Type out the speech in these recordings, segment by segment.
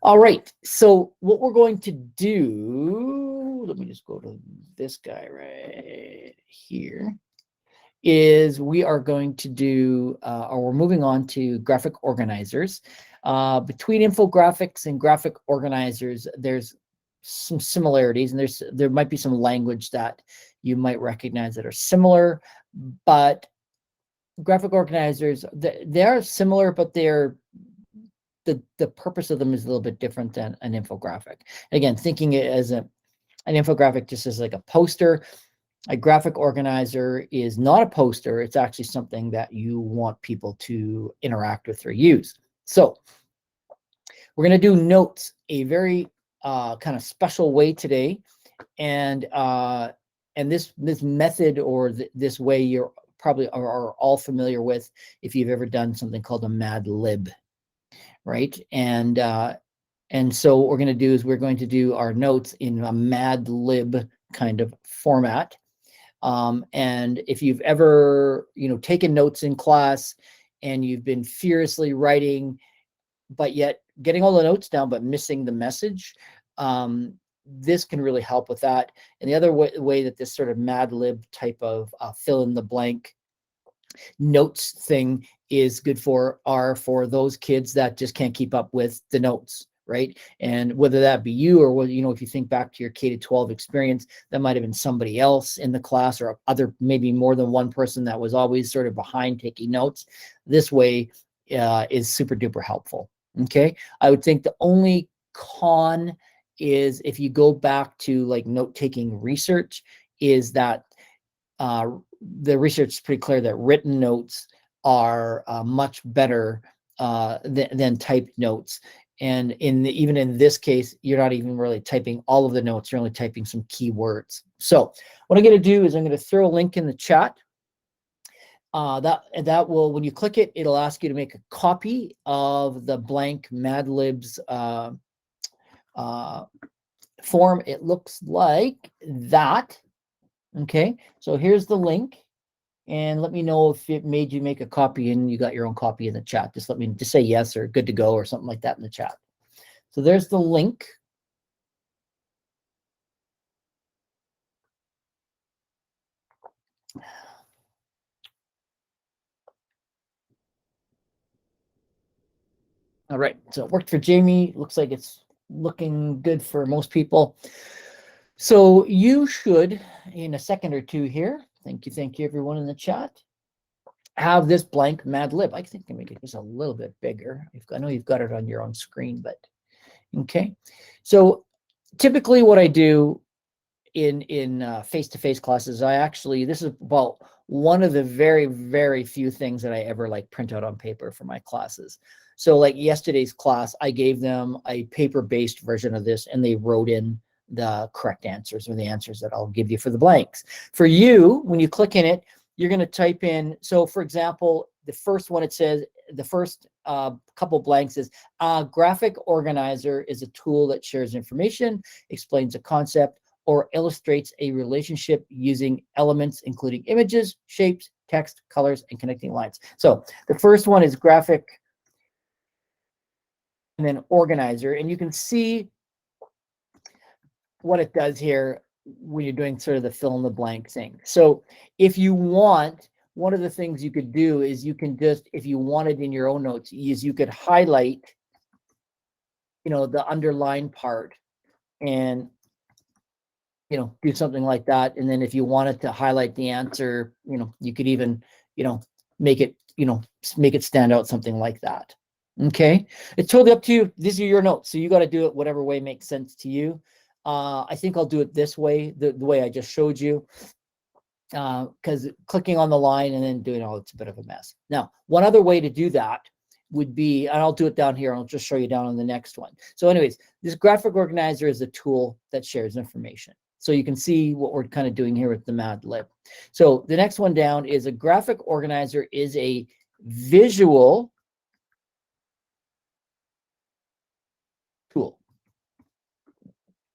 All right, so what we're going to do, let me just go to this guy right here, is we are going to do, or we're moving on to graphic organizers. Between infographics and graphic organizers, there's some similarities, and there might be some language that you might recognize that are similar, but graphic organizers, they are similar, but the purpose of them is a little bit different than an infographic. Again, thinking it as an infographic just as like a poster. A graphic organizer is not a poster. It's actually something that you want people to interact with or use. So we're going to do notes a very kind of special way today. And this method, or this way, you're probably are all familiar with if you've ever done something called a Mad Lib, right? And so what we're going to do is we're going to do our notes in a Mad Lib kind of format. And if you've ever, taken notes in class and you've been furiously writing, but yet getting all the notes down, but missing the message, this can really help with that. And the other way that this sort of Mad Lib type of fill in the blank notes thing is good for those kids that just can't keep up with the notes, right? And whether that be you, or whether, if you think back to your K-12 experience, that might have been somebody else in the class, or maybe more than one person that was always sort of behind taking notes. This way is super duper helpful. Okay. I would think the only con is, if you go back to like note-taking research, is that the research is pretty clear that written notes are much better than typed notes. And even in this case, you're not even really typing all of the notes. You're only typing some keywords. So what I'm going to do is I'm going to throw a link in the chat. That will, when you click it, it'll ask you to make a copy of the blank Mad Libs form. It looks like that. Okay, so here's the link, and let me know if it made you make a copy and you got your own copy in the chat. Just say yes or good to go or something like that in the chat. So there's the link. All right, so it worked for Jamie. Looks like it's looking good for most people. So you should, in a second or two here, thank you everyone in the chat, have this blank Mad Lib. I think I can make it just a little bit bigger. I know you've got it on your own screen, but okay. So typically what I do in face-to-face classes, this is about one of the very, very few things that I ever print out on paper for my classes. So like yesterday's class, I gave them a paper-based version of this, and they wrote in the correct answers, or the answers that I'll give you for the blanks. For you, when you click in it, you're going to type in, so for example, the first one, it says, the first couple blanks is, graphic organizer is a tool that shares information, explains a concept, or illustrates a relationship using elements including images, shapes, text, colors, and connecting lines. So the first one is graphic, and then organizer, and you can see what it does here when you're doing sort of the fill in the blank thing. So if you want, one of the things you could do is you can just, if you wanted in your own notes, is you could highlight, the underline part, and do something like that. And then if you wanted to highlight the answer, you could even, make it stand out, something like that. Okay. It's totally up to you. These are your notes. So you got to do it whatever way makes sense to you. I think I'll do it this way, the way I just showed you, because clicking on the line and then doing it's a bit of a mess. Now, one other way to do that would be, and I'll do it down here, and I'll just show you down on the next one. So anyways, this graphic organizer is a tool that shares information. So you can see what we're kind of doing here with the Mad Lib. So the next one down is a graphic organizer is a visual tool.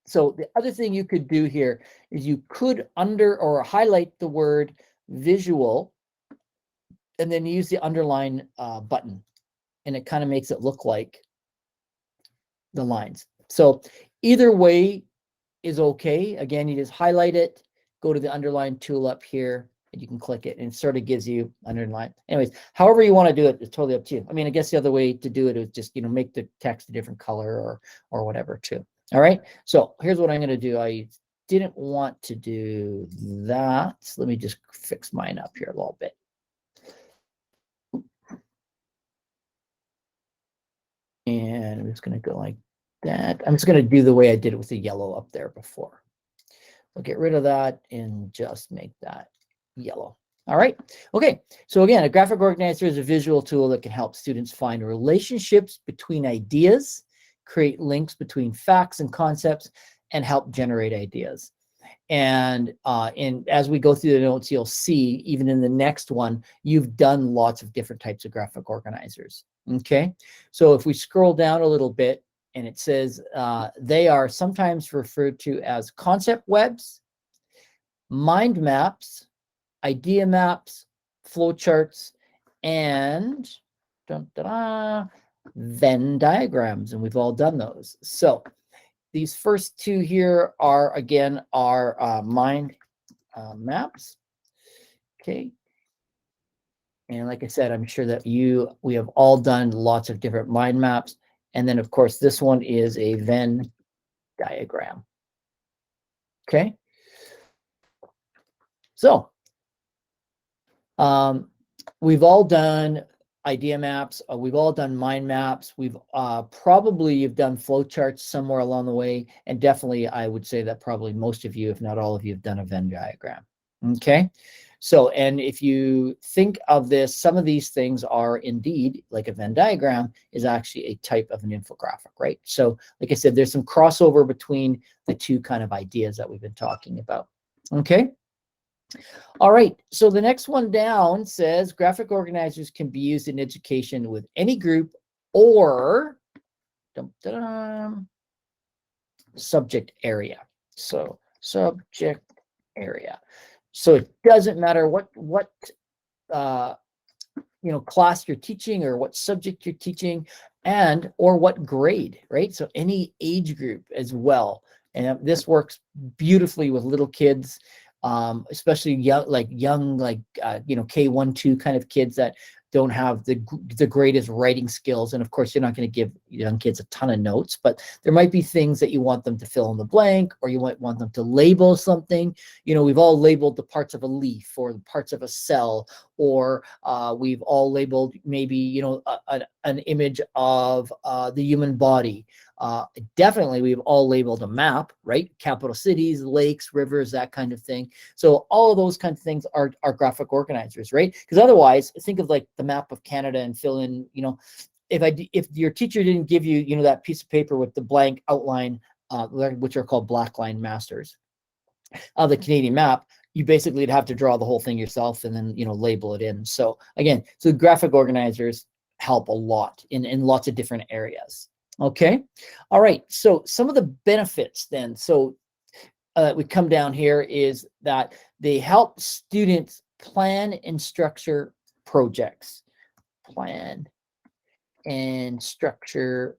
So the other thing you could do here is you could under or highlight the word visual and then use the underline button, and it kind of makes it look like the lines. So either way is okay. Again, you just highlight it, go to the underline tool up here, and you can click it, and it sort of gives you underline. Anyways, however you want to do it, it's totally up to you. I mean, I guess the other way to do it is just, make the text a different color or whatever too. All right. So here's what I'm going to do. I didn't want to do that. So let me just fix mine up here a little bit. And I'm just going to go like that. I'm just going to do the way I did it with the yellow up there before. We'll get rid of that and just make that yellow. All right. Okay. So again, a graphic organizer is a visual tool that can help students find relationships between ideas, create links between facts and concepts, and help generate ideas. And as we go through the notes, you'll see, even in the next one, you've done lots of different types of graphic organizers. Okay. So if we scroll down a little bit, and it says they are sometimes referred to as concept webs, mind maps, idea maps, flowcharts, and Venn diagrams. And we've all done those. So these first two here are, again, our mind maps. Okay. And like I said, I'm sure that we have all done lots of different mind maps. And then, of course, this one is a Venn diagram. Okay. So we've all done idea maps. We've all done mind maps. We've probably you've done flowcharts somewhere along the way. And definitely, I would say that probably most of you, if not all of you, have done a Venn diagram. Okay. So, and if you think of this, some of these things are indeed, like a Venn diagram is actually a type of an infographic, right? So, like I said, there's some crossover between the two kind of ideas that we've been talking about. Okay. All right. So the next one down says graphic organizers can be used in education with any group or subject area. So subject area. So it doesn't matter what class you're teaching or what subject you're teaching or what grade, right? So any age group as well. And this works beautifully with little kids, especially young K1, 2 kind of kids that don't have the greatest writing skills. And of course, you're not going to give young kids a ton of notes, but there might be things that you want them to fill in the blank, or you might want them to label something. We've all labeled the parts of a leaf or the parts of a cell, or we've all labeled maybe, an image of the human body. Definitely, we've all labeled a map, right? Capital cities, lakes, rivers, that kind of thing. So all of those kinds of things are graphic organizers, right? Because otherwise, think of like the map of Canada and fill in, if your teacher didn't give you, that piece of paper with the blank outline, which are called black line masters of the Canadian map, you basically would have to draw the whole thing yourself and then, label it in. So again, so graphic organizers help a lot in lots of different areas. Okay. All right. So some of the benefits then, so we come down here is that they help students plan and structure projects. Plan and structure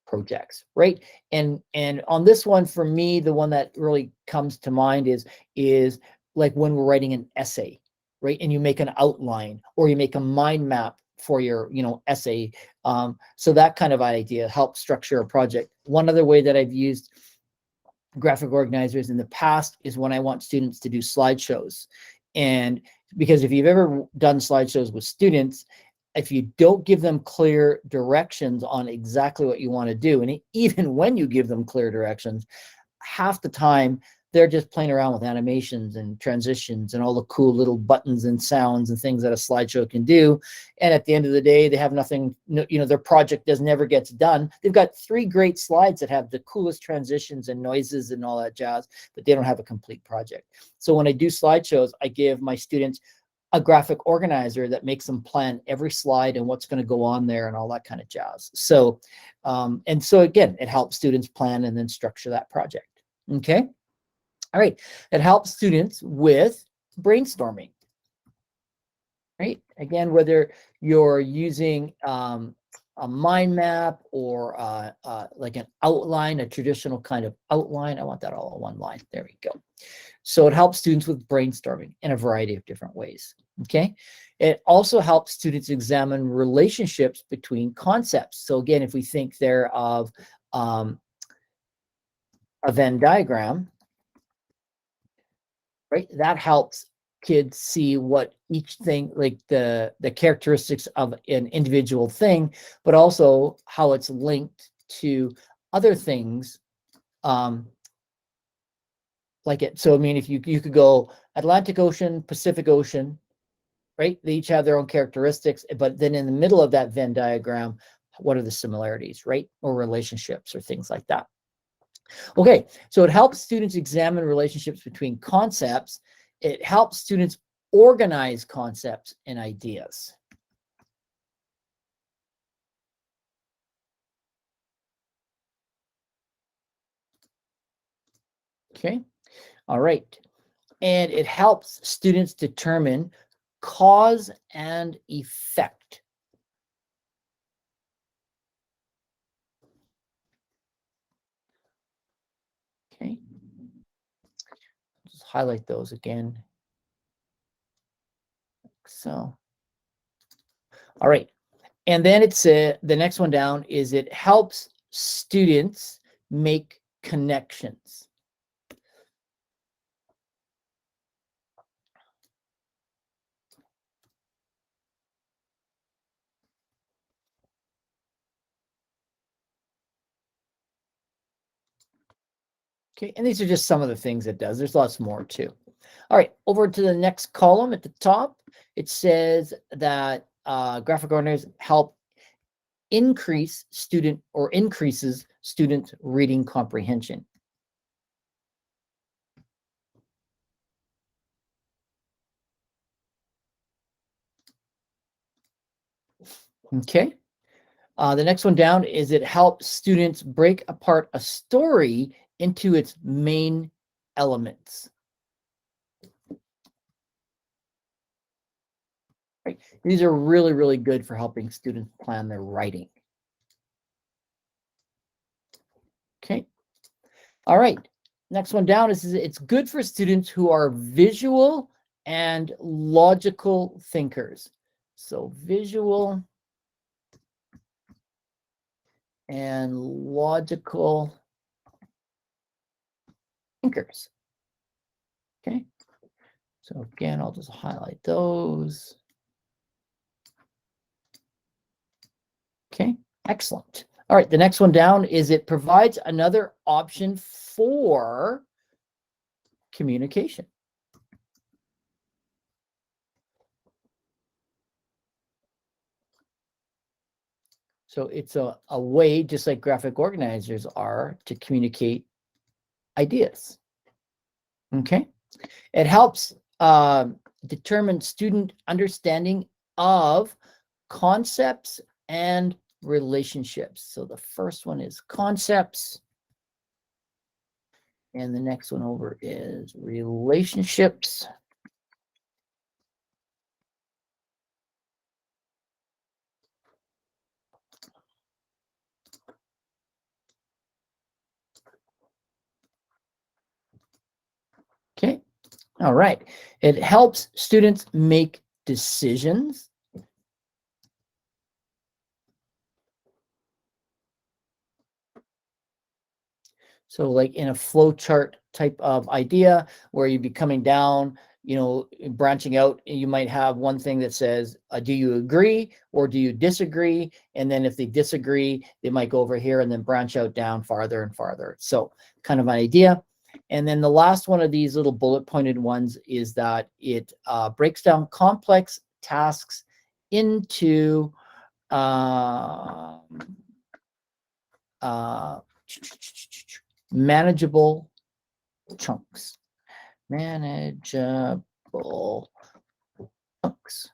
projects, right? And on this one, for me, the one that really comes to mind is like when we're writing an essay, right? And you make an outline or you make a mind map for your essay. So that kind of idea helps structure a project. One other way that I've used graphic organizers in the past is when I want students to do slideshows. And because if you've ever done slideshows with students, if you don't give them clear directions on exactly what you want to do, and even when you give them clear directions, half the time they're just playing around with animations and transitions and all the cool little buttons and sounds and things that a slideshow can do. And at the end of the day, they have nothing, their project never gets done. They've got 3 great slides that have the coolest transitions and noises and all that jazz, but they don't have a complete project. So when I do slideshows, I give my students a graphic organizer that makes them plan every slide and what's going to go on there and all that kind of jazz. So, and so again, it helps students plan and then structure that project. Okay. All right. It helps students with brainstorming. Right. Again, whether you're using a mind map or like an outline, a traditional kind of outline. I want that all in one line. There we go. So it helps students with brainstorming in a variety of different ways. Okay. It also helps students examine relationships between concepts. So again, if we think there of a Venn diagram, right, that helps kids see what each thing, like the characteristics of an individual thing, but also how it's linked to other things like it. So I mean, if you could go Atlantic Ocean, Pacific Ocean, right? They each have their own characteristics, but then in the middle of that Venn diagram, what are the similarities, right? Or relationships or things like that. Okay, so it helps students examine relationships between concepts. It helps students organize concepts and ideas. Okay, all right. And it helps students determine cause and effect. Okay, just highlight those again. So, all right. And then it's the next one down is it helps students make connections. Okay, and these are just some of the things it does. There's lots more too. All right, over to the next column at the top, it says that graphic organizers help increases student reading comprehension. Okay. The next one down is it helps students break apart a story into its main elements. Right. These are really, really good for helping students plan their writing. Okay. All right. Next one down is it's good for students who are visual and logical thinkers. So visual and logical thinkers. Okay. So again, I'll just highlight those. Okay, excellent. All right, the next one down is it provides another option for communication. So it's a way, just like graphic organizers are, to communicate ideas. Okay, it helps determine student understanding of concepts and relationships. So the first one is concepts, and the next one over is relationships. Okay. All right. It helps students make decisions. So like in a flow chart type of idea where you'd be coming down, you know, branching out, you might have one thing that says, do you agree or do you disagree? And then if they disagree, they might go over here and then branch out down farther and farther. So kind of an idea. And then the last one of these little bullet pointed ones is that it breaks down complex tasks into manageable chunks. Manageable chunks.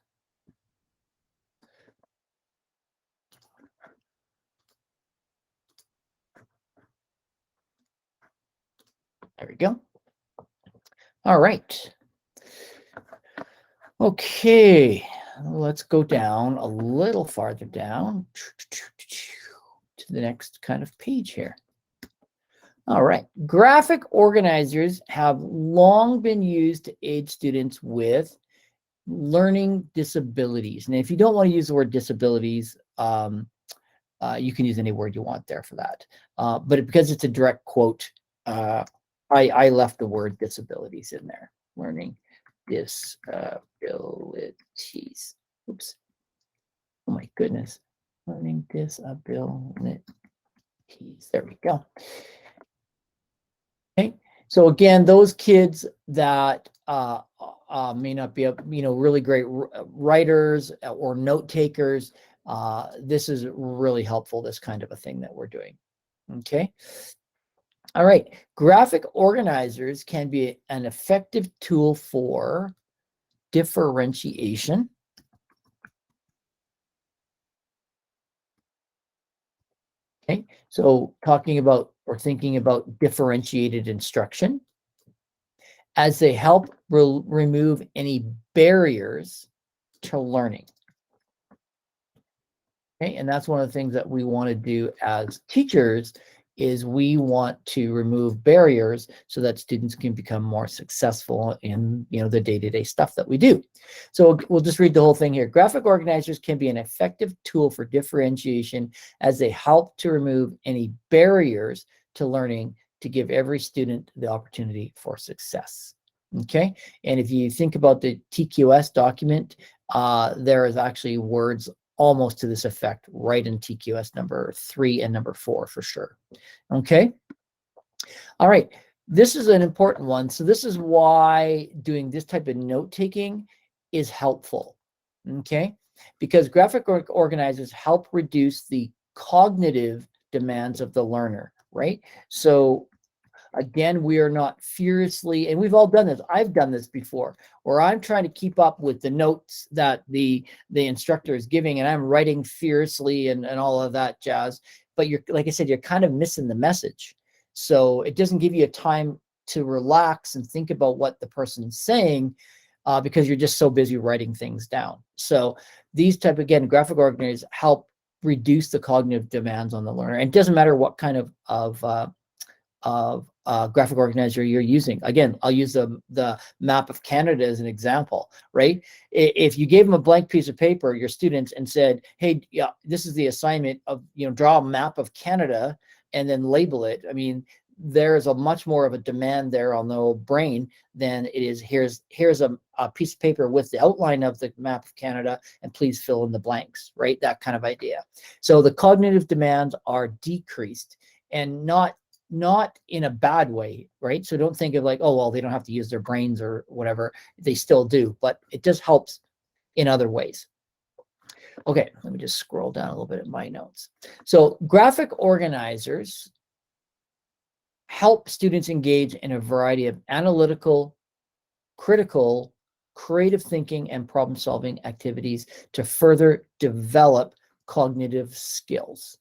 There we go. All right. Okay. let's go down a little farther down to the next kind of page here. All right. Graphic organizers have long been used to aid students with learning disabilities. And if you don't want to use the word disabilities, you can use any word you want there for that. But because it's a direct quote, I left the word disabilities in there. Learning disabilities. Oops. Oh my goodness. Learning disabilities. There we go. Okay. So again, those kids that may not be, really great writers or note takers, this is really helpful, this kind of a thing that we're doing. Okay. All right. Graphic organizers can be an effective tool for differentiation. Okay. So talking about or thinking about differentiated instruction, as they help remove any barriers to learning. Okay, and that's one of the things that we want to do as teachers is we want to remove barriers so that students can become more successful in the day-to-day stuff that we do. So we'll just read the whole thing here. Graphic organizers can be an effective tool for differentiation as they help to remove any barriers to learning to give every student the opportunity for success. Okay, and if you think about the TQS document, there is actually words almost to this effect right in TQS number 3 and number 4 for sure. Okay. All right. This is an important one. So this is why doing this type of note taking is helpful. Okay. Because graphic organizers help reduce the cognitive demands of the learner, right? So again, we are not furiously, and we've all done this. I've done this before, where I'm trying to keep up with the notes that the instructor is giving, and I'm writing fiercely and all of that jazz. But you're, like I said, you're kind of missing the message. So it doesn't give you a time to relax and think about what the person's saying because you're just so busy writing things down. So these type, again, graphic organizers help reduce the cognitive demands on the learner. And it doesn't matter what kind of graphic organizer you're using. Again, I'll use the map of Canada as an example, right? If you gave them a blank piece of paper, your students, and said, hey, yeah, this is the assignment of, draw a map of Canada and then label it. I mean, there's a much more of a demand there on the brain than it is here's a piece of paper with the outline of the map of Canada and please fill in the blanks, right? That kind of idea. So the cognitive demands are decreased, and not in a bad way, right? So don't think of like, oh, well, they don't have to use their brains or whatever. They still do, but it just helps in other ways. Okay, let me just scroll down a little bit at my notes. So graphic organizers help students engage in a variety of analytical, critical, creative thinking, and problem-solving activities to further develop cognitive skills.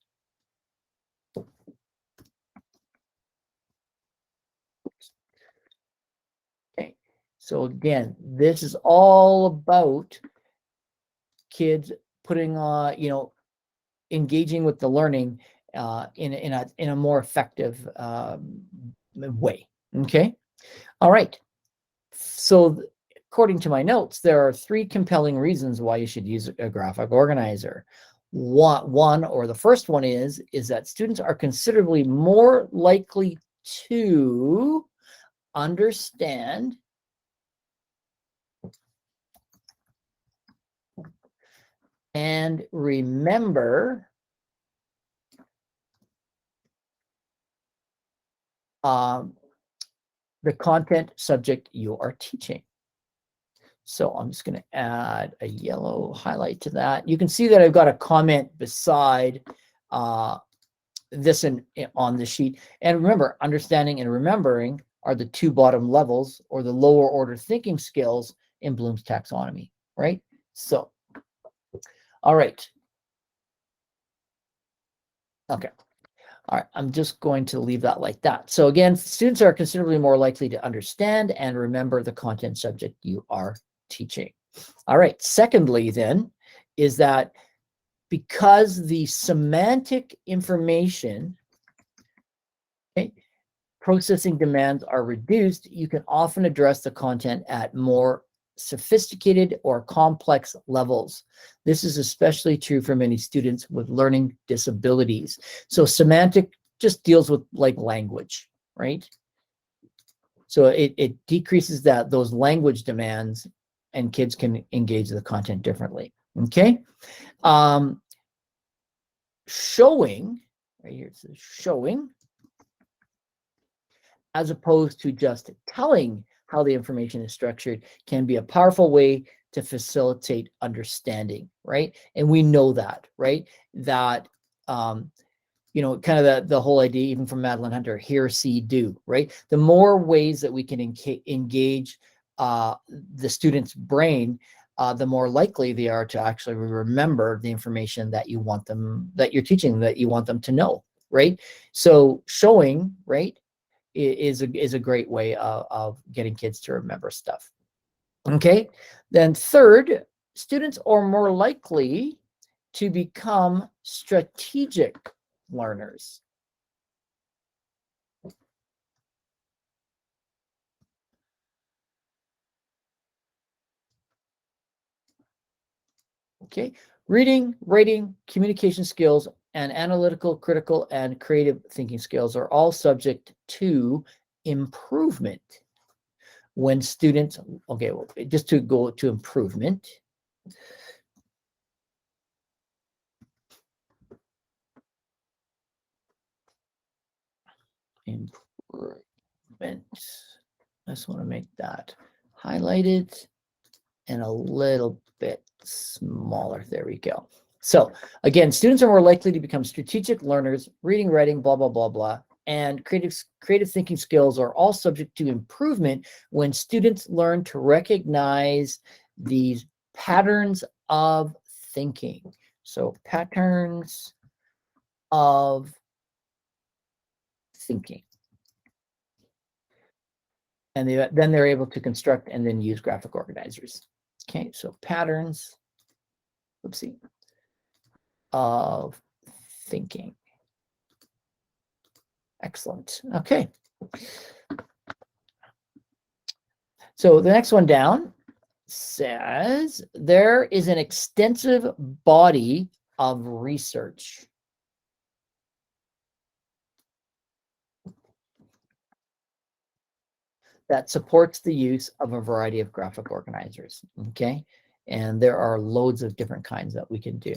Okay, so again, this is all about kids putting on, engaging with the learning in a more effective way. Okay. All right. So according to my notes, there are 3 compelling reasons why you should use a graphic organizer. One, or the first one is that students are considerably more likely to understand and remember the content subject you are teaching. So I'm just going to add a yellow highlight to that. You can see that I've got a comment beside this on the sheet. And remember, understanding and remembering are the 2 bottom levels, or the lower order thinking skills in Bloom's taxonomy, right? So, all right. Okay. All right, I'm just going to leave that like that. So again, students are considerably more likely to understand and remember the content subject you are teaching. All right. Secondly, then, is that because the semantic information, okay, processing demands are reduced, you can often address the content at more sophisticated or complex levels. This is especially true for many students with learning disabilities. So semantic just deals with like language, right? So it decreases those language demands, and kids can engage the content differently. Okay. Showing, right here it says showing, as opposed to just telling how the information is structured, can be a powerful way to facilitate understanding, right? And we know that, right? That, you know, kind of the whole idea, even from Madeline Hunter, hear, see, do, right? The more ways that we can engage the student's brain, the more likely they are to actually remember the information that you want them, that you're teaching, that you want them to know, right? So showing, right, is a great way of getting kids to remember stuff. Okay. Then third, students are more likely to become strategic learners. Okay. Reading, writing, communication skills, and analytical, critical, and creative thinking skills are all subject to improvement when students, okay, well, just to go to improvement. Improvement. I just want to make that highlighted and a little bit smaller. There we go. So again, students are more likely to become strategic learners, reading, writing, blah, blah, blah, blah. And creative thinking skills are all subject to improvement when students learn to recognize these patterns of thinking. So patterns of thinking. And then they're able to construct and then use graphic organizers. Okay, so patterns, oopsie, of thinking. Excellent. Okay. So the next one down says there is an extensive body of research that supports the use of a variety of graphic organizers. Okay. And there are loads of different kinds that we can do.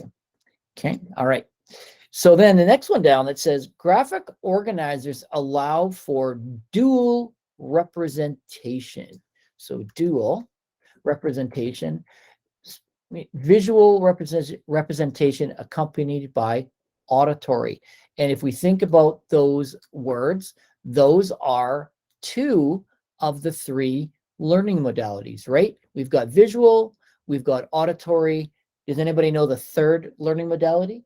Okay. All right. So then the next one down that says graphic organizers allow for dual representation. So dual representation, visual representation accompanied by auditory. And if we think about those words, those are two of the three learning modalities, right? We've got visual, we've got auditory. Does anybody know the third learning modality?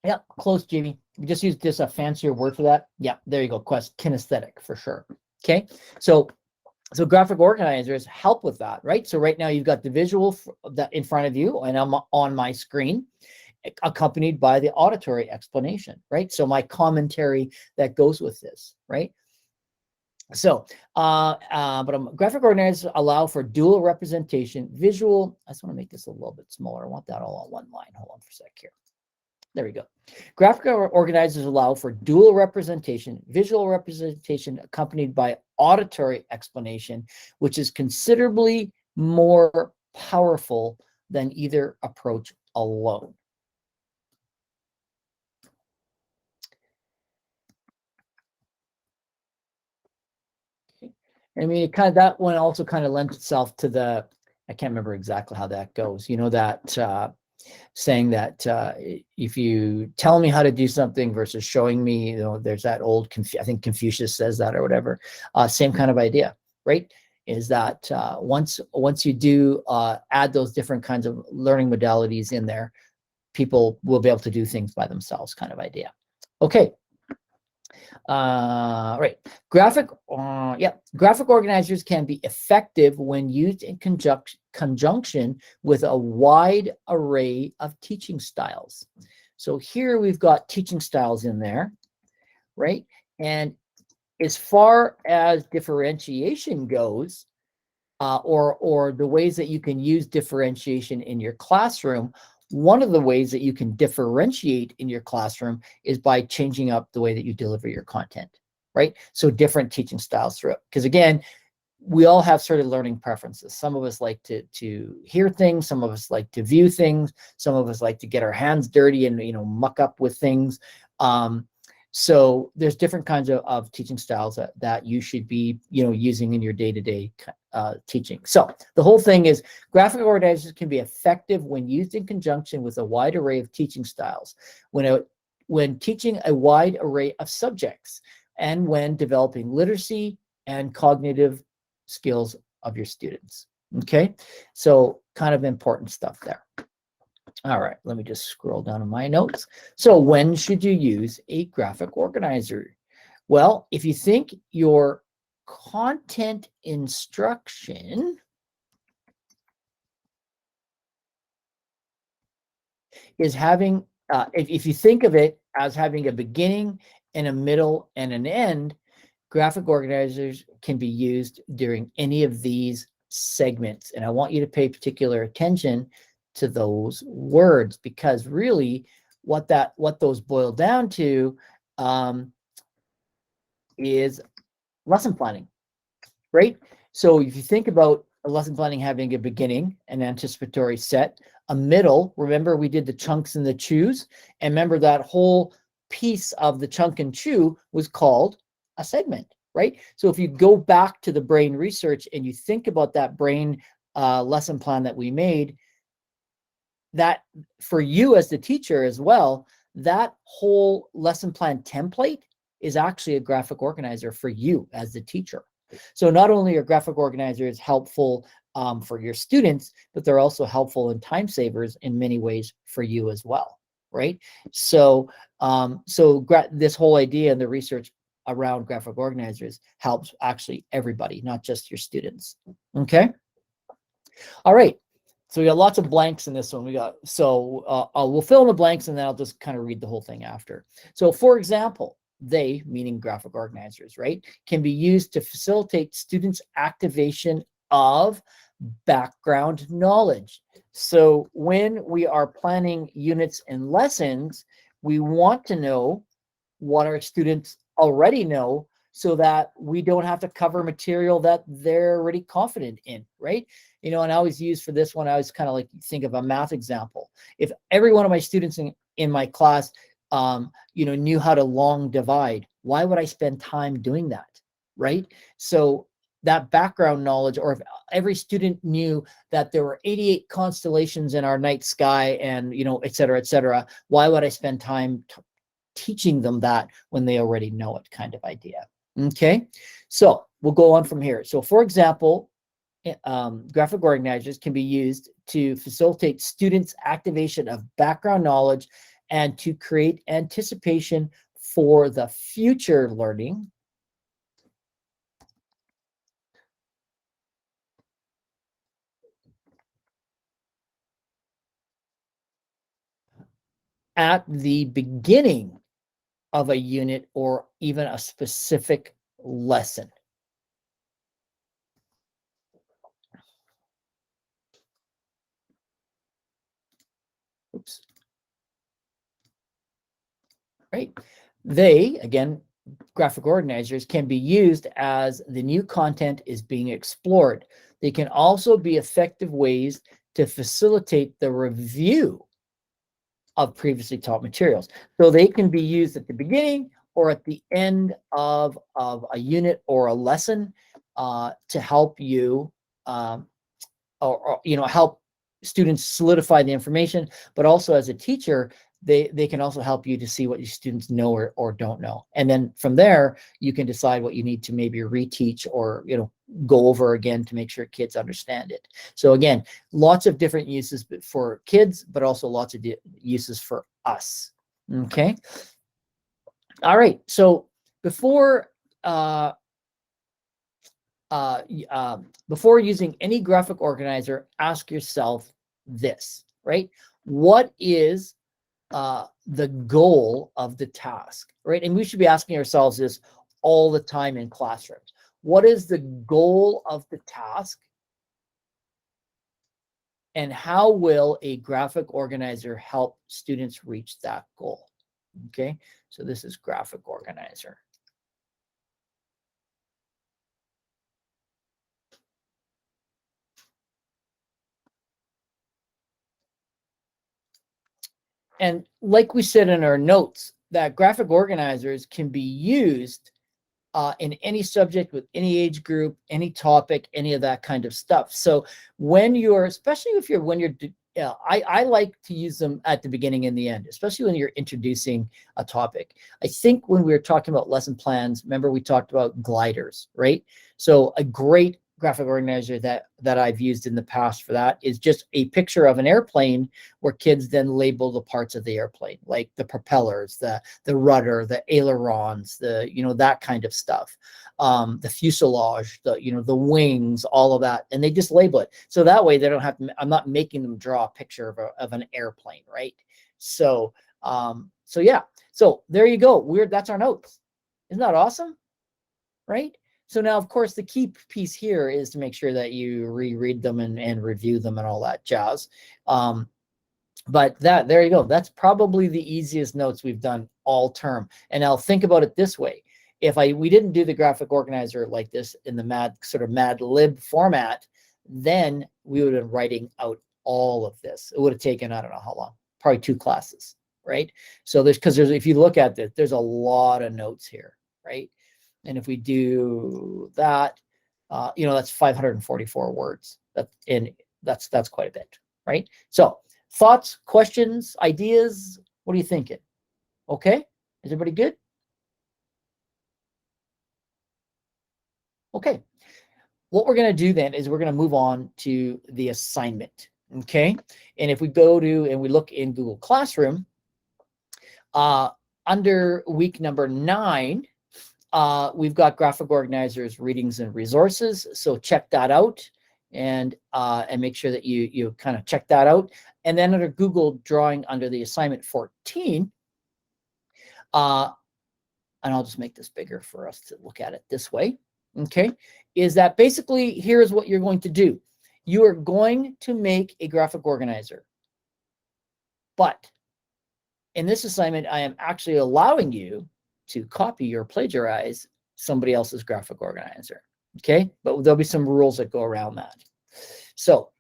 Yeah, close, Jamie. We just used just a fancier word for that. Yeah, there you go. Kinesthetic for sure. Okay, so graphic organizers help with that, right? So right now you've got the visual that in front of you, and I'm on my screen, accompanied by the auditory explanation, right? So my commentary that goes with this, right? So, graphic organizers allow for dual representation, visual. I just want to make this a little bit smaller. I want that all on one line. Hold on for a sec here. There we go. Graphic organizers allow for dual representation, visual representation accompanied by auditory explanation, which is considerably more powerful than either approach alone. Okay. I mean, it kind of, that one also kind of lends itself to the, I can't remember exactly how that goes. You know, that saying that if you tell me how to do something versus showing me, you know, there's that old, I think Confucius says that or whatever, same kind of idea, right? Is that once you do add those different kinds of learning modalities in there, people will be able to do things by themselves, kind of idea. Okay. Right. Graphic organizers can be effective when used in conjunction with a wide array of teaching styles. So here we've got teaching styles in there, right? And as far as differentiation goes, or the ways that you can use differentiation in your classroom, one of the ways that you can differentiate in your classroom is by changing up the way that you deliver your content, right? So different teaching styles throughout. Because again, we all have sort of learning preferences. Some of us like to hear things. Some of us like to view things. Some of us like to get our hands dirty and, muck up with things. So there's different kinds of teaching styles that you should be, using in your day-to-day teaching. So the whole thing is graphic organizers can be effective when used in conjunction with a wide array of teaching styles, when teaching a wide array of subjects, and when developing literacy and cognitive skills of your students. Okay, so kind of important stuff there. All right, let me just scroll down to my notes. So when should you use a graphic organizer? Well, if you think your content instruction is having, if you think of it as having a beginning and a middle and an end, graphic organizers can be used during any of these segments. And I want you to pay particular attention to those words, because really what those boil down to is lesson planning, right? So if you think about a lesson planning having a beginning, an anticipatory set, a middle, remember we did the chunks and the chews, and remember that whole piece of the chunk and chew was called a segment, right? So if you go back to the brain research and you think about that brain lesson plan that we made, that for you as the teacher as well, that whole lesson plan template is actually a graphic organizer for you as the teacher. So not only are graphic organizers helpful for your students, but they're also helpful and time savers in many ways for you as well, right? So this whole idea and the research around graphic organizers helps actually everybody, not just your students. Okay. All right. So we got lots of blanks in this one. We'll fill in the blanks and then I'll just kind of read the whole thing after. So for example, they, meaning graphic organizers, right, can be used to facilitate students' activation of background knowledge. So when we are planning units and lessons, we want to know what our students already know, so that we don't have to cover material that they're already confident in, right? And I always use for this one, I always kind of like think of a math example. If every one of my students in my class, knew how to long divide, why would I spend time doing that, right? So that background knowledge, or if every student knew that there were 88 constellations in our night sky and, et cetera, why would I spend time teaching them that when they already know it, kind of idea. Okay, so we'll go on from here. So for example, graphic organizers can be used to facilitate students' activation of background knowledge and to create anticipation for the future learning. At the beginning of a unit or even a specific lesson. Oops. Right. They, again, graphic organizers, can be used as the new content is being explored. They can also be effective ways to facilitate the review of previously taught materials. So they can be used at the beginning or at the end of a unit or a lesson to help you or help students solidify the information, but also as a teacher, they can also help you to see what your students know or don't know. And then from there, you can decide what you need to maybe reteach or, go over again to make sure kids understand it. So again, lots of different uses for kids, but also lots of uses for us. Okay. All right. So before before using any graphic organizer, ask yourself this, right? What is the goal of the task, right? And we should be asking ourselves this all the time in classrooms. What is the goal of the task? And how will a graphic organizer help students reach that goal? Okay, so this is graphic organizer. And like we said in our notes, that graphic organizers can be used in any subject with any age group, any topic, any of that kind of stuff. So when you're, especially if you're, when you're, I like to use them at the beginning and the end, especially when you're introducing a topic. I think when we were talking about lesson plans, remember we talked about gliders, right? So a great graphic organizer that I've used in the past for that is just a picture of an airplane where kids then label the parts of the airplane, like the propellers, the rudder, the ailerons, the, you know, that kind of stuff, the fuselage, the, you know, the wings, all of that, and they just label it. So that way they don't have to, I'm not making them draw a picture of an airplane, right? So so yeah, so there you go. That's our notes. Isn't that awesome? Right? So now, of course, the key piece here is to make sure that you reread them and review them and all that jazz. But there you go. That's probably the easiest notes we've done all term. And now think about it this way. If we didn't do the graphic organizer like this in the Mad Lib format, then we would have been writing out all of this. It would have taken, I don't know how long, probably 2 classes, right? So because if you look at this, there's a lot of notes here, right? And if we do that, you know, that's 544 words. That's quite a bit, right? So thoughts, questions, ideas? What are you thinking? Okay, is everybody good? Okay, what we're going to do then is we're going to move on to the assignment. Okay, and if we go to and we look in Google Classroom, under week number 9, we've got graphic organizers, readings, and resources. So check that out and make sure that you kind of check that out. And then under Google Drawing, under the assignment 14, and I'll just make this bigger for us to look at it this way, okay, is that basically here's what you're going to do. You are going to make a graphic organizer. But in this assignment, I am actually allowing you to copy or plagiarize somebody else's graphic organizer, okay? But there'll be some rules that go around that. So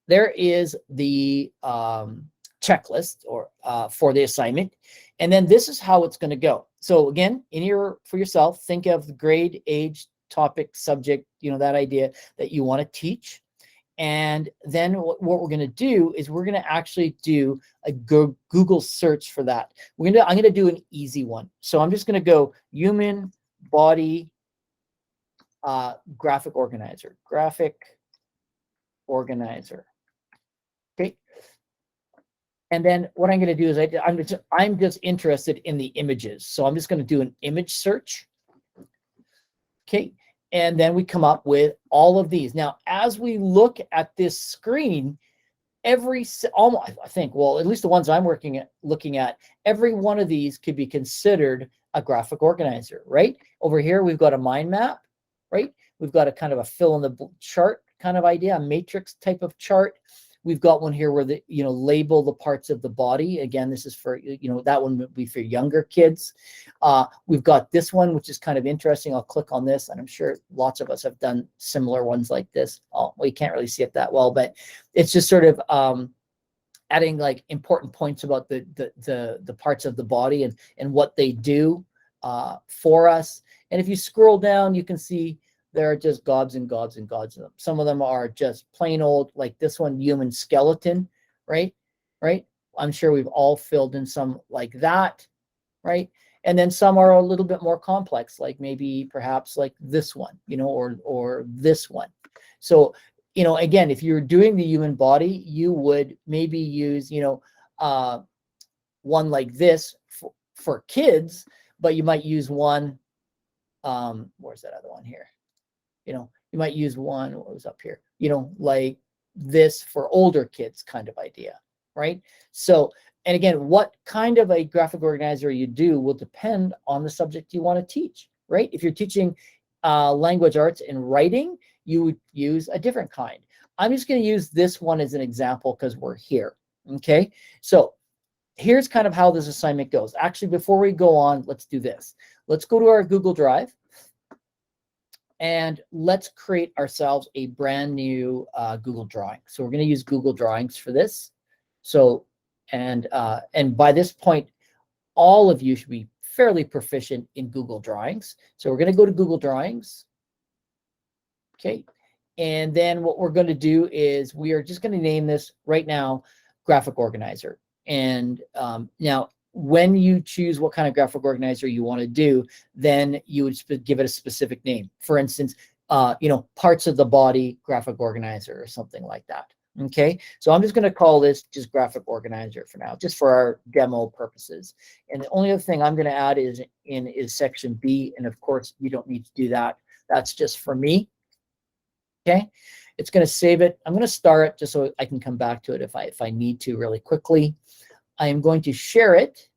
there is the checklist or for the assignment. And then this is how it's going to go. So again, for yourself, think of the grade, age, topic, subject, you know, that idea that you want to teach. And then what we're going to do is we're going to actually do a Google search for that. I'm going to do an easy one. So I'm just going to go human body graphic organizer. Okay. And then what I'm going to do is I'm just interested in the images. So I'm just going to do an image search. Okay. And then we come up with all of these. Now, as we look at this screen, I think, well, at least the ones I'm looking at, every one of these could be considered a graphic organizer, right? Over here, we've got a mind map, right? We've got a kind of a fill in the chart kind of idea, a matrix type of chart. We've got one here where label the parts of the body. Again, this is for, that one would be for younger kids. We've got this one, which is kind of interesting. I'll click on this, and I'm sure lots of us have done similar ones like this. Oh, well, you can't really see it that well, but it's just sort of adding like important points about the parts of the body and what they do for us. And if you scroll down, you can see there are just gobs and gobs and gobs of them. Some of them are just plain old, like this one, human skeleton, right? I'm sure we've all filled in some like that, right? And then some are a little bit more complex, like maybe perhaps like this one, or this one. So, again, if you're doing the human body, you would maybe use, one like this for kids. but you might use one. Where's that other one here? You might use one, what was up here? Like this for older kids kind of idea, right? So, and again, what kind of a graphic organizer you do will depend on the subject you want to teach, right? If you're teaching language arts and writing, you would use a different kind. I'm just going to use this one as an example because we're here, okay? So here's kind of how this assignment goes. Actually, before we go on, let's do this. Let's go to our Google Drive and let's create ourselves a brand new Google Drawing. So we're going to use Google Drawings for this. So, and by this point, all of you should be fairly proficient in Google Drawings. So we're going to go to Google Drawings. Okay. And then what we're going to do is we are just going to name this right now Graphic Organizer. And now when you choose what kind of graphic organizer you want to do, then you would give it a specific name. For instance, parts of the body graphic organizer or something like that. Okay, so I'm just going to call this just graphic organizer for now, just for our demo purposes. And the only other thing I'm going to add is section B. And of course, you don't need to do that. That's just for me. Okay, it's going to save it. I'm going to start it just so I can come back to it if I need to really quickly. I am going to share it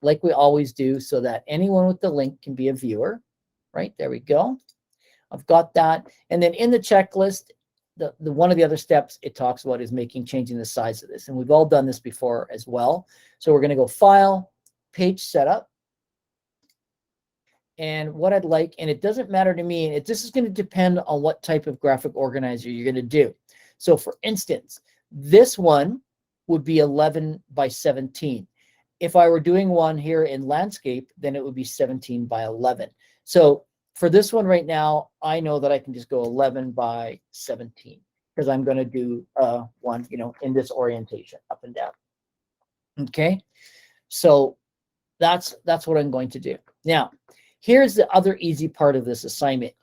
like we always do so that anyone with the link can be a viewer. Right, there we go. I've got that. And then in the checklist, the one of the other steps it talks about is changing the size of this. And we've all done this before as well. So we're going to go File, Page Setup. And what I'd like, and it doesn't matter to me, this is going to depend on what type of graphic organizer you're going to do. So for instance, this one would be 11 by 17. If I were doing one here in landscape, then it would be 17 by 11. So for this one right now, I know that I can just go 11 by 17 because I'm going to do one, in this orientation, up and down. Okay, so that's what I'm going to do. Now, here's the other easy part of this assignment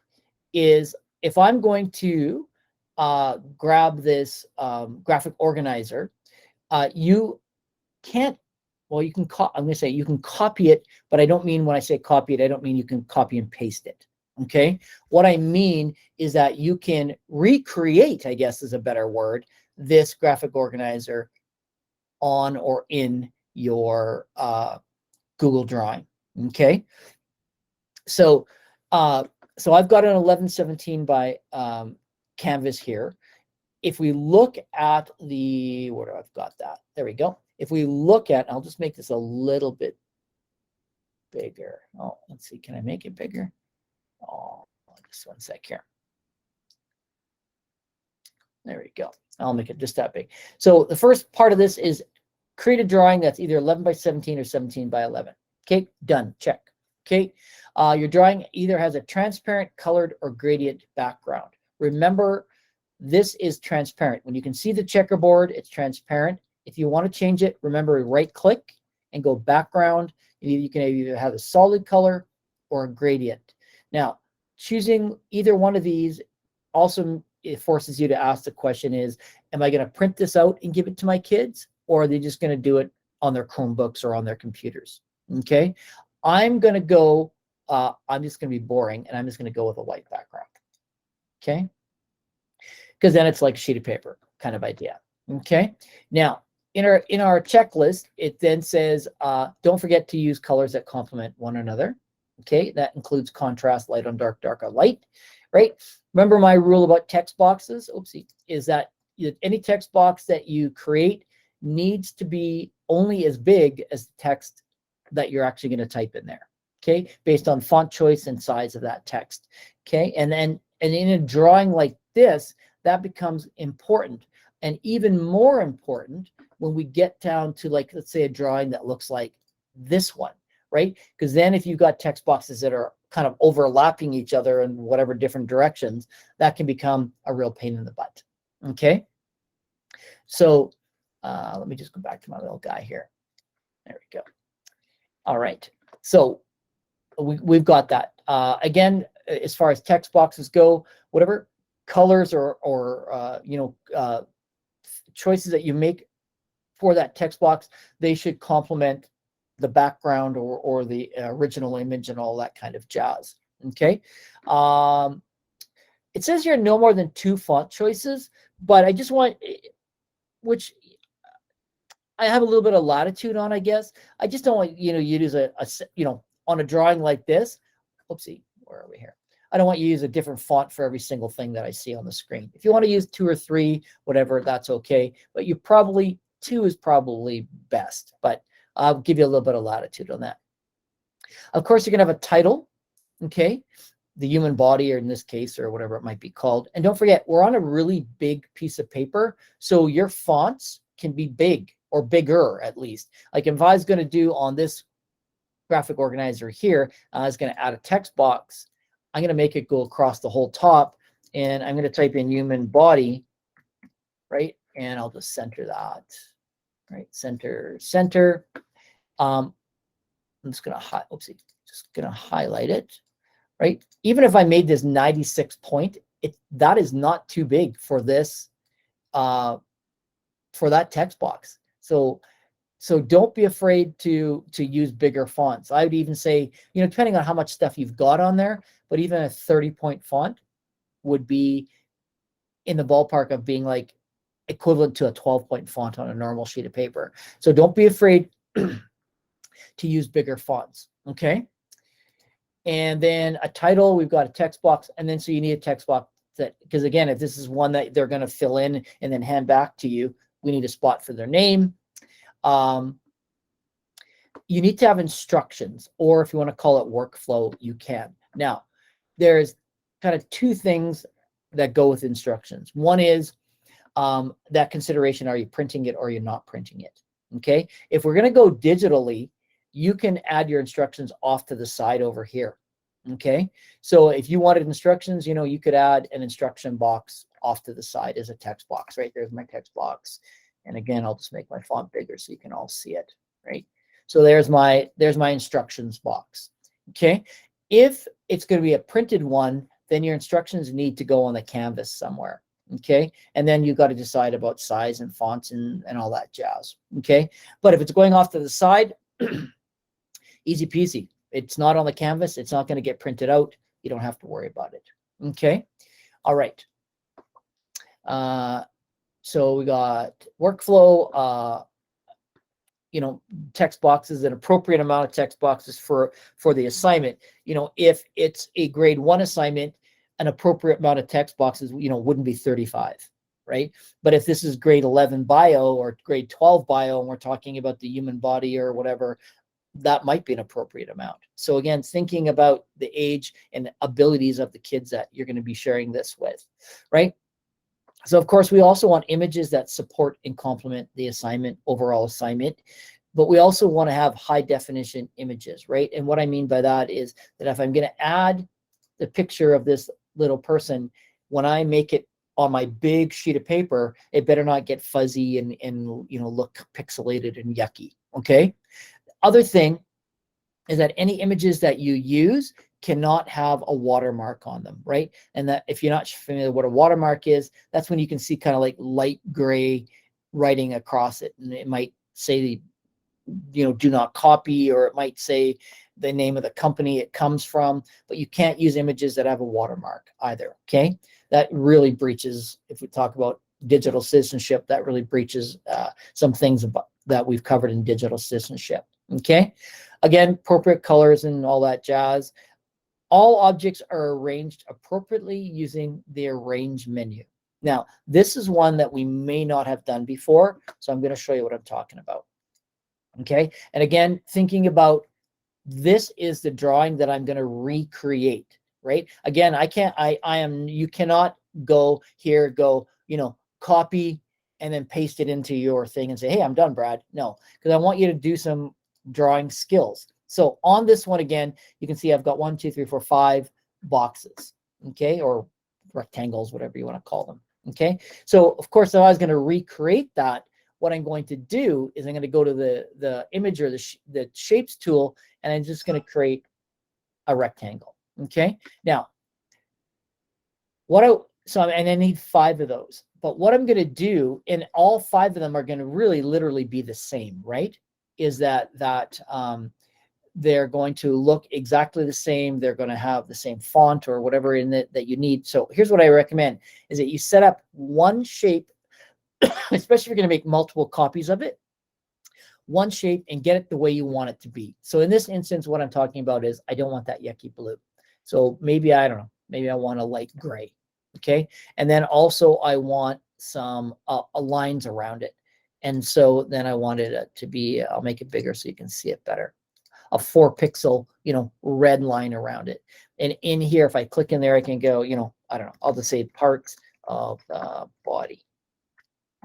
is if I'm going to grab this graphic organizer, you can't, well, you can, I'm going to say you can copy it, but I don't mean when I say copy it, I don't mean you can copy and paste it. Okay. What I mean is that you can recreate, I guess is a better word, this graphic organizer on or in your Google Drawing. Okay. So, so I've got an 1117 by canvas here. If we look at the, where do I've got that? There we go. If we look at, I'll just make this a little bit bigger. Oh, let's see. Can I make it bigger? Oh, just one sec here. There we go. I'll make it just that big. So the first part of this is create a drawing that's either 11 by 17 or 17 by 11. Okay, done. Check. Okay, your drawing either has a transparent, colored, or gradient background. Remember, this is transparent. When you can see the checkerboard, it's transparent. If you want to change it, remember, right-click and go background. You can either have a solid color or a gradient. Now, choosing either one of these also it forces you to ask the question is, am I going to print this out and give it to my kids, or are they just going to do it on their Chromebooks or on their computers? Okay, I'm going to go, I'm just going to be boring, and I'm just going to go with a white background. Okay, because then it's like a sheet of paper kind of idea. Okay, now in our checklist, it then says, don't forget to use colors that complement one another. Okay, that includes contrast, light on dark, dark on light, right? Remember my rule about text boxes, oopsie, is that any text box that you create needs to be only as big as the text that you're actually going to type in there, okay, based on font choice and size of that text, okay? And in a drawing like this, that becomes important, and even more important when we get down to, like, let's say a drawing that looks like this one, right? Because then if you've got text boxes that are kind of overlapping each other in whatever different directions, that can become a real pain in the butt, okay? So let me just go back to my little guy here. There we go. All right, so we've got that. Again, as far as text boxes go, whatever colors or choices that you make for that text box, they should complement the background or the original image and all that kind of jazz. Okay. It says here no more than 2 font choices, but I just want, which I have a little bit of latitude on, I guess. I just don't want you to use a on a drawing like this. Oopsie, where are we here? I don't want you to use a different font for every single thing that I see on the screen. If you want to use 2 or 3, whatever, that's okay. But you probably 2 is probably best. But I'll give you a little bit of latitude on that. Of course, you're going to have a title, okay? The human body, or in this case, or whatever it might be called. And don't forget, we're on a really big piece of paper, so your fonts can be big or bigger at least. Like if I was going to do on this graphic organizer here, I was going to add a text box. I'm going to make it go across the whole top, and I'm going to type in human body, right? And I'll just center that, right? Center. I'm just going to highlight it, right? Even if I made this 96 point, that is not too big for this, for that text box. So don't be afraid to use bigger fonts. I would even say, depending on how much stuff you've got on there, but even a 30-point font would be in the ballpark of being like equivalent to a 12-point font on a normal sheet of paper. So don't be afraid to use bigger fonts, okay? And then a title, we've got a text box, and then so you need a text box that, because again, if this is one that they're going to fill in and then hand back to you, we need a spot for their name. You need to have instructions, or if you want to call it workflow, you can. Now, there's kind of 2 things that go with instructions. One is that consideration, are you printing it or you're not printing it? Okay. If we're going to go digitally, you can add your instructions off to the side over here. Okay. So if you wanted instructions, you could add an instruction box off to the side as a text box, right? There's my text box. And again, I'll just make my font bigger so you can all see it, right? So there's my instructions box. Okay. If it's going to be a printed one, then your instructions need to go on the canvas somewhere. Okay. And then you've got to decide about size and fonts and all that jazz. Okay. But if it's going off to the side, easy peasy. It's not on the canvas. It's not going to get printed out. You don't have to worry about it. Okay. All right. So we got workflow, text boxes, an appropriate amount of text boxes for the assignment. If it's a grade 1 assignment, an appropriate amount of text boxes, wouldn't be 35, right? But if this is grade 11 bio or grade 12 bio, and we're talking about the human body or whatever, that might be an appropriate amount. So again, thinking about the age and abilities of the kids that you're going to be sharing this with, right? So of course, we also want images that support and complement the overall assignment, but we also want to have high definition images, right? And what I mean by that is that if I'm going to add the picture of this little person, when I make it on my big sheet of paper, it better not get fuzzy and look pixelated and yucky, okay? Other thing is that any images that you use cannot have a watermark on them, right? And that if you're not familiar with what a watermark is, that's when you can see kind of like light gray writing across it. And it might say, do not copy, or it might say the name of the company it comes from, but you can't use images that have a watermark either, okay? That really breaches, if we talk about digital citizenship, that really breaches some things that we've covered in digital citizenship, okay? Again, appropriate colors and all that jazz. All objects are arranged appropriately using the arrange menu. Now, this is one that we may not have done before, so I'm going to show you what I'm talking about. Okay, and again, thinking about this is the drawing that I'm going to recreate, right? Again, you cannot go here, copy and then paste it into your thing and say, hey, I'm done, Brad. No, because I want you to do some drawing skills. So on this one, again, you can see I've got 1, 2, 3, 4, 5 boxes, okay, or rectangles, whatever you want to call them, okay? So, of course, if I was going to recreate that, what I'm going to do is I'm going to go to the image or the shapes tool, and I'm just going to create a rectangle, okay? Now, and I need 5 of those. But what I'm going to do, and all 5 of them are going to really literally be the same, right? is that they're going to look exactly the same. They're going to have the same font or whatever in it that you need. So here's what I recommend is that you set up one shape, especially if you're going to make multiple copies of it, one shape and get it the way you want it to be. So in this instance, what I'm talking about is I don't want that yucky blue. So maybe, I don't know, maybe I want a light gray. Okay. And then also I want some lines around it. And so then I wanted it to be, I'll make it bigger so you can see it better. A 4 pixel, red line around it. And in here, if I click in there, I can go, I don't know, I'll just say parts of the body.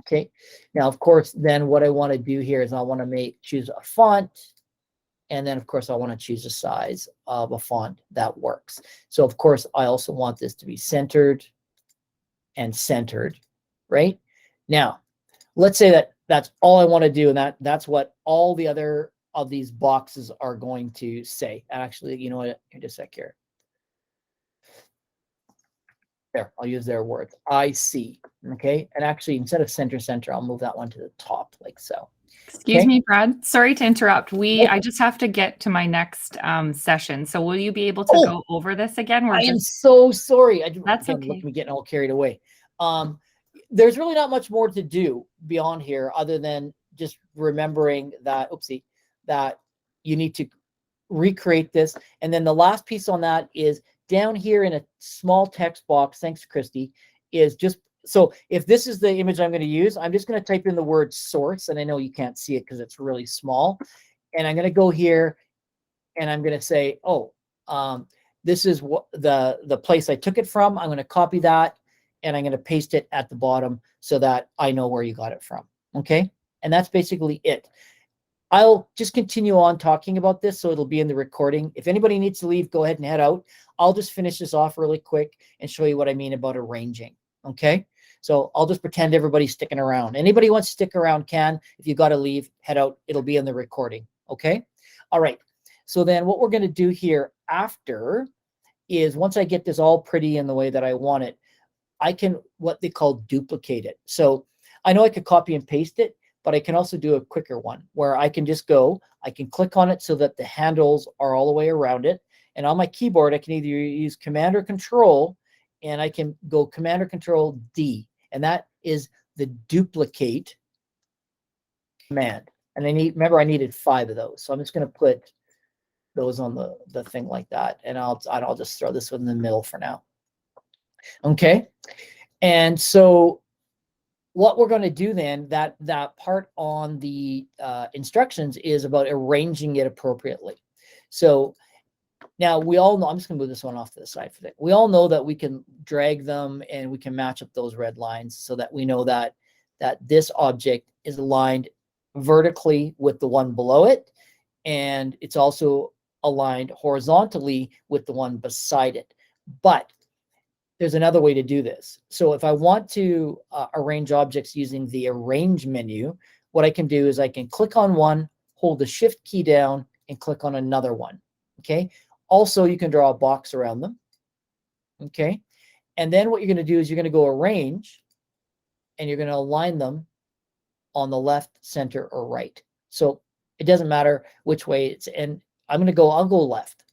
Okay. Now, of course, then what I want to do here is I want to choose a font. And then, of course, I want to choose a size of a font that works. So, of course, I also want this to be centered and centered, right? Now, let's say that that's all I want to do. And that's what all the other of these boxes are going to say. Actually, you know what? Here, just a sec here. There, I'll use their words. I see. Okay. And actually, instead of center, I'll move that one to the top like so. Excuse me, Brad. Sorry to interrupt. I just have to get to my next session. So will you be able to go over this again? I am so sorry. That's okay. Look, me getting all carried away. There's really not much more to do beyond here other than just remembering that, that you need to recreate this. And then the last piece on that is down here in a small text box, thanks, Christy, is just, so if this is the image I'm going to use, I'm just going to type in the word source. And I know you can't see it because it's really small. And I'm going to go here and I'm going to say, this is what the place I took it from. I'm going to copy that and I'm going to paste it at the bottom so that I know where you got it from. Okay. And that's basically it. I'll just continue on talking about this, so it'll be in the recording. If anybody needs to leave, go ahead and head out. I'll just finish this off really quick and show you what I mean about arranging, okay? So I'll just pretend everybody's sticking around. Anybody wants to stick around can. If you got to leave, head out. It'll be in the recording, okay? All right. So then what we're going to do here after is once I get this all pretty in the way that I want it, I can what they call duplicate it. So I know I could copy and paste it, but I can also do a quicker one where I can just go, I can click on it so that the handles are all the way around it. And on my keyboard, I can either use Command or Control, and I can go Command or Control D. And that is the duplicate command. And remember I needed 5 of those. So I'm just going to put those on the thing like that. And I'll just throw this one in the middle for now. Okay. And so what we're going to do then, that part on the instructions is about arranging it appropriately. So now we all know, I'm just going to move this one off to the side for that. We all know that we can drag them and we can match up those red lines so that we know that this object is aligned vertically with the one below it. And it's also aligned horizontally with the one beside it. But there's another way to do this. So if I want to arrange objects using the arrange menu, what I can do is I can click on one, hold the shift key down and click on another one. Okay. Also, you can draw a box around them. Okay. And then what you're going to do is you're going to go arrange and you're going to align them on the left, center, or right. So it doesn't matter which way it's in. I'll go left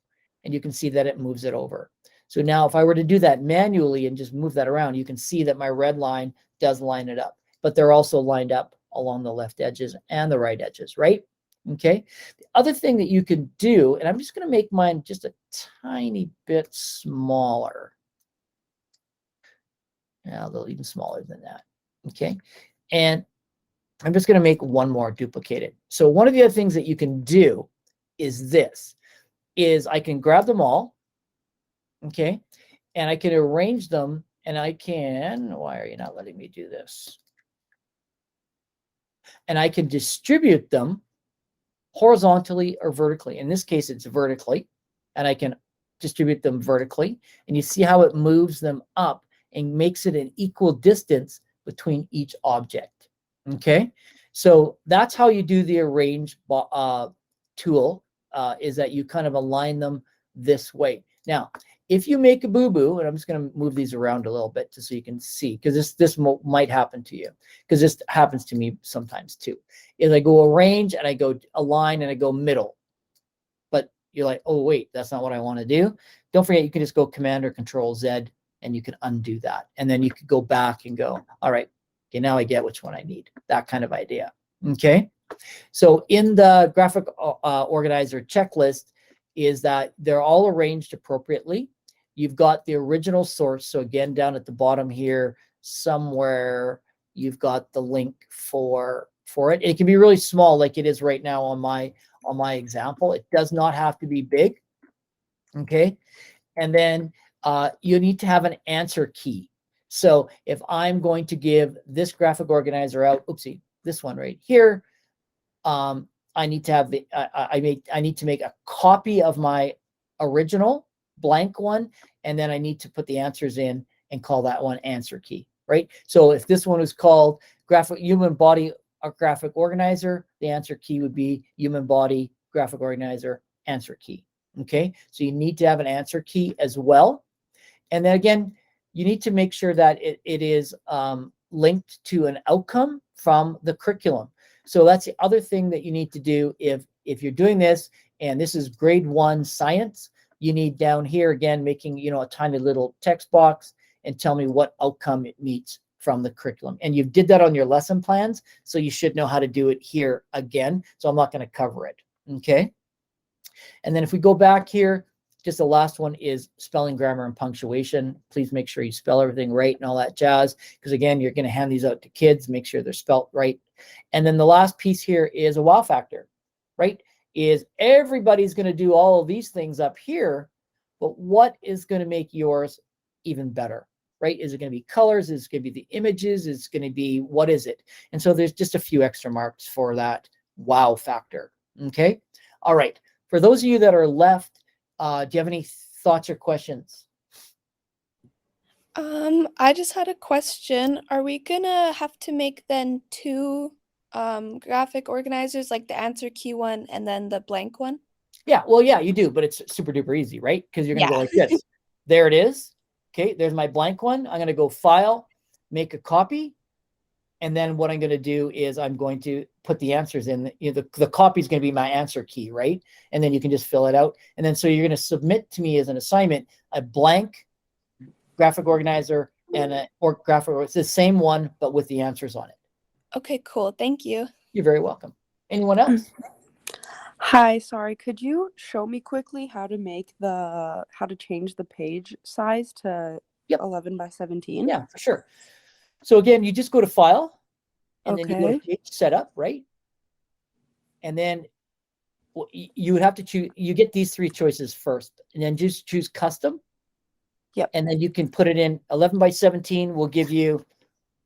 and you can see that it moves it over. So now if I were to do that manually and just move that around, you can see that my red line does line it up, but they're also lined up along the left edges and the right edges, right? Okay. The other thing that you can do, and I'm just going to make mine just a tiny bit smaller. Now, a little even smaller than that. Okay. And I'm just going to make one more duplicated. So one of the other things that you can do is this, is I can grab them all. Okay. And I can arrange them and I can, why are you not letting me do this? And I can distribute them horizontally or vertically. In this case, it's vertically, and I can distribute them vertically. And you see how it moves them up and makes it an equal distance between each object. Okay. So that's how you do the arrange tool, is that you kind of align them this way. Now, if you make a boo-boo, and I'm just going to move these around a little bit just so you can see, because this might happen to you, because this happens to me sometimes too, is I go arrange and I go align and I go middle. But you're like, oh, wait, that's not what I want to do. Don't forget, you can just go Command or Control Z and you can undo that. And then you could go back and go, all right, okay, now I get which one I need. That kind of idea. Okay. So in the graphic organizer checklist is that they're all arranged appropriately. You've got the original source. So again, down at the bottom here, somewhere you've got the link for it. It can be really small like it is right now on my example. It does not have to be big. Okay. And then you need to have an answer key. So if I'm going to give this graphic organizer out, oopsie, this one right here, I need to have the I need to make a copy of my original blank one, and then I need to put the answers in and call that one answer key, right? So if this one is called human body graphic organizer, the answer key would be human body graphic organizer answer key. Okay, so you need to have an answer key as well. And then again, you need to make sure that it is linked to an outcome from the curriculum. So that's the other thing that you need to do if you're doing this, and this is grade 1 science, you need down here again, making, a tiny little text box and tell me what outcome it meets from the curriculum. And you did that on your lesson plans, so you should know how to do it here again. So I'm not going to cover it. Okay. And then if we go back here, just the last one is spelling, grammar, and punctuation. Please make sure you spell everything right and all that jazz, because again, you're going to hand these out to kids, make sure they're spelt right. And then the last piece here is a wow factor, right? Is everybody's going to do all of these things up here, but what is going to make yours even better, right? Is it going to be colors? Is it going to be the images? Is it going to be, what is it? And so there's just a few extra marks for that wow factor. Okay. All right. For those of you that are left, do you have any thoughts or questions? I just had a question. Are we gonna have to make then 2 graphic organizers, like the answer key one and then the blank one? Yeah, well, yeah, you do, but it's super duper easy, right? Because you're gonna go like this. There it is. Okay, there's my blank one. I'm gonna go File, make a copy, and then what I'm gonna do is I'm going to put the answers in. The copy is gonna be my answer key, right? And then you can just fill it out. And then so you're gonna submit to me as an assignment a blank graphic organizer and it's the same one, but with the answers on it. Okay, cool. Thank you. You're very welcome. Anyone else? Hi, sorry, could you show me quickly how to change the page size to 11 by 17? Yeah, for sure. So again, you just go to File, and then you go to Okay. Page Setup, right? And then you would have to choose. You get these 3 choices first, and then just choose Custom. Yep. And then you can put it in 11 by 17 will give you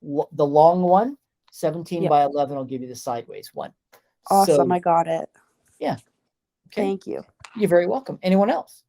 the long one. 17 Yep. by 11 will give you the sideways one. Awesome, So, I got it. yeah. Okay. Thank you. You're very welcome. Anyone else?